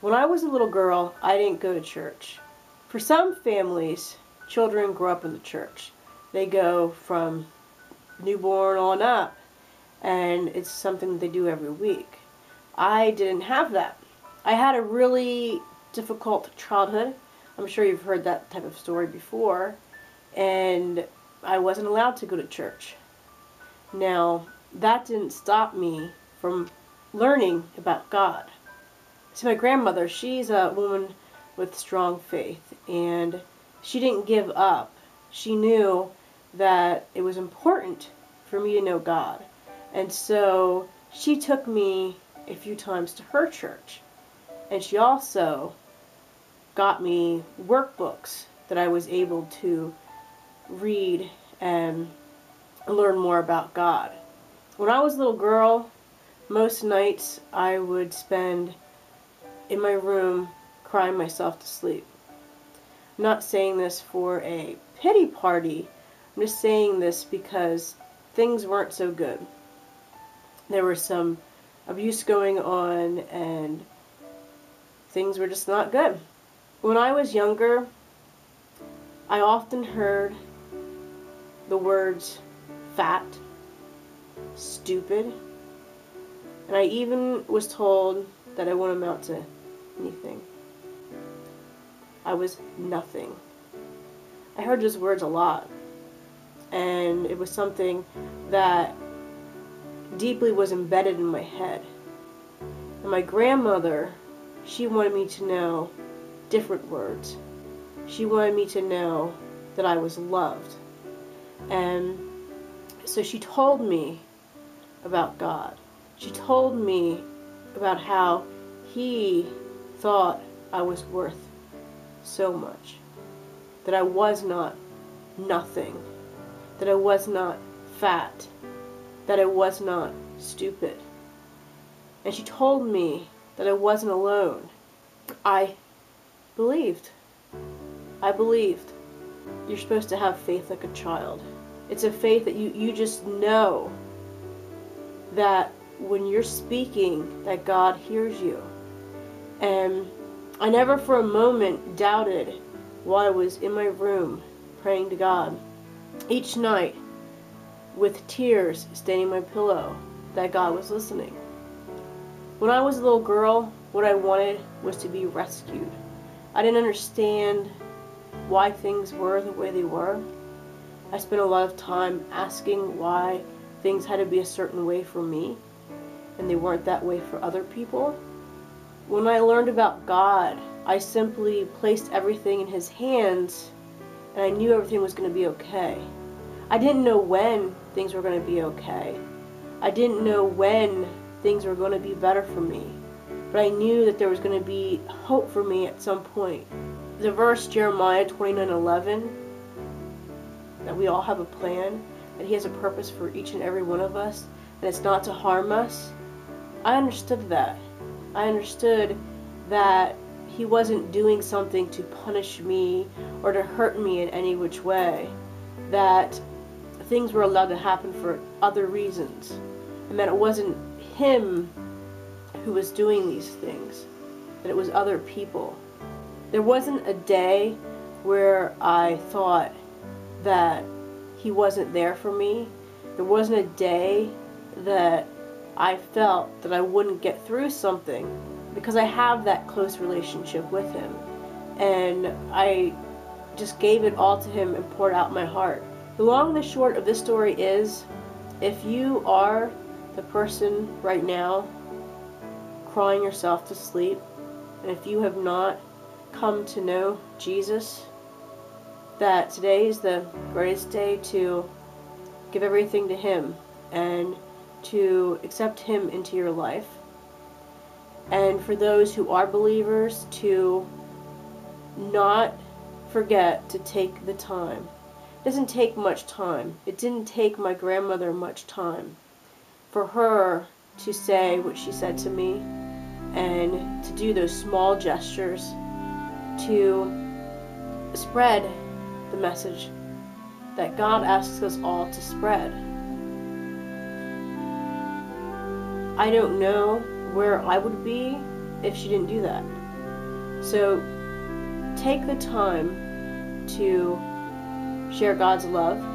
When I was a little girl, I didn't go to church. For some families, children grow up in the church. They go from newborn on up, and it's something that they do every week. I didn't have that. I had a really difficult childhood. I'm sure you've heard that type of story before. And I wasn't allowed to go to church. Now, that didn't stop me from learning about God. See, my grandmother, she's a woman with strong faith, and she didn't give up. She knew that it was important for me to know God. And so she took me a few times to her church. And she also got me workbooks that I was able to read and learn more about God. When I was a little girl, most nights I would spend in my room crying myself to sleep. I'm not saying this for a pity party. I'm just saying this because things weren't so good. There was some abuse going on and things were just not good. When I was younger, I often heard the words fat, stupid, and I even was told that I wouldn't amount to anything. I was nothing. I heard those words a lot, and it was something that deeply was embedded in my head. And my grandmother, she wanted me to know different words. She wanted me to know that I was loved. And so she told me about God. She told me about how He thought I was worth so much. That I was not nothing. That I was not fat. That I was not stupid. And she told me that I wasn't alone. I believed. I believed. You're supposed to have faith like a child. It's a faith that you just know that when you're speaking, that God hears you. And I never for a moment doubted while I was in my room praying to God each night with tears staining my pillow that God was listening. When I was a little girl, what I wanted was to be rescued. I didn't understand why things were the way they were. I spent a lot of time asking why things had to be a certain way for me and they weren't that way for other people. When I learned about God, I simply placed everything in His hands and I knew everything was going to be okay. I didn't know when things were going to be okay. I didn't know when things were going to be better for me. But I knew that there was going to be hope for me at some point. The verse Jeremiah 29:11, that we all have a plan, that He has a purpose for each and every one of us, and it's not to harm us. I understood that. I understood that He wasn't doing something to punish me or to hurt me in any which way. That things were allowed to happen for other reasons. And that it wasn't Him who was doing these things. That it was other people. There wasn't a day where I thought that He wasn't there for me. There wasn't a day that I felt that I wouldn't get through something, because I have that close relationship with Him. And I just gave it all to Him and poured out my heart. The long and the short of this story is, if you are the person right now crying yourself to sleep, and if you have not come to know Jesus, that today is the greatest day to give everything to Him and to accept Him into your life. And for those who are believers, to not forget to take the time. It doesn't take much time. It didn't take my grandmother much time for her to say what she said to me and to do those small gestures to spread the message that God asks us all to spread. I don't know where I would be if she didn't do that. So take the time to share God's love